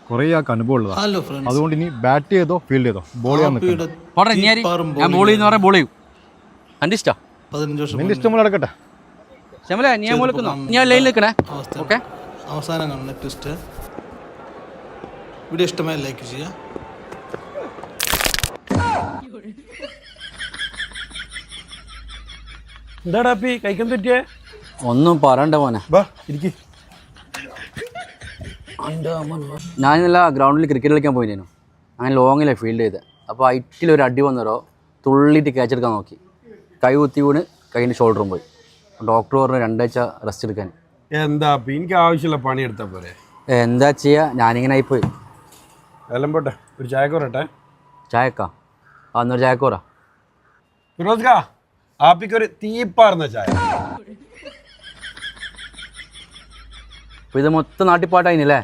കുറേ ആൾക്ക് അനുഭവം ഉള്ളതാണ്. Hello friends. അതുകൊണ്ട് ഇനി ബാറ്റ് ചെയ്തോ ഫീൽഡ് ചെയ്തോ ബോൾ ചെയ്യാൻ നിൽക്കണം. ഞാൻ ബോൾ ചെയ്യുന്ന പറയാൻ ബോൾ ചെയ്യും. എൻ്റെ ഇഷ്ടാ. 15 വർഷം നിന്റെ ഇഷ്ടം പോലെ നടക്കട്ടെ. ശമല നീ മോളിക്കുന്നോ? ഞാൻ ലൈനിൽ നിൽക്കണേ. ഓക്കെ. അവസാനം കാണുന്ന ട്വിസ്റ്റ്. വീഡിയോ ഇഷ്ടമായ ലൈക്ക് ചെയ്യുക. എന്താടാ അപ്പി കഴിക്കാൻ പറ്റിയേ? ഒന്നും പറയണ്ട മോനെ. ഞാൻ ഇന്നലെ ഗ്രൗണ്ടിൽ ക്രിക്കറ്റ് കളിക്കാൻ പോയിരുന്നു. അങ്ങനെ ലോങ്ങിലാണ് ഫീൽഡ് ചെയ്തത്. അപ്പോൾ ഐറ്റിലൊരു അടി വന്നേരോ തുള്ളിയിട്ട് ക്യാച്ച് എടുക്കാൻ നോക്കി. കൈ കുത്തി വീണ് കൈയിൻ്റെ ഷോൾഡറും പോയി. ഡോക്ടർ പറഞ്ഞു 2 ആഴ്ച റെസ്റ്റ് എടുക്കാൻ. എന്താ എനിക്ക് ആവശ്യമുള്ള പണി എടുത്താൽ പോരെ? എന്താ ചെയ്യുക, ഞാനിങ്ങനെ ആയിപ്പോയി. എല്ലാം പോട്ടെ, ഒരു ചായക്കോറട്ടെ. ചായക്കാ? അന്നൊരു ചായക്കോറാ. ഫിറോസ്കാ, ആപ്പിക്കൊരു തീപ്പാർന്ന ചായ. അപ്പോൾ ഇത് മൊത്തം നാട്ടിപ്പാട്ടായില്ലേ?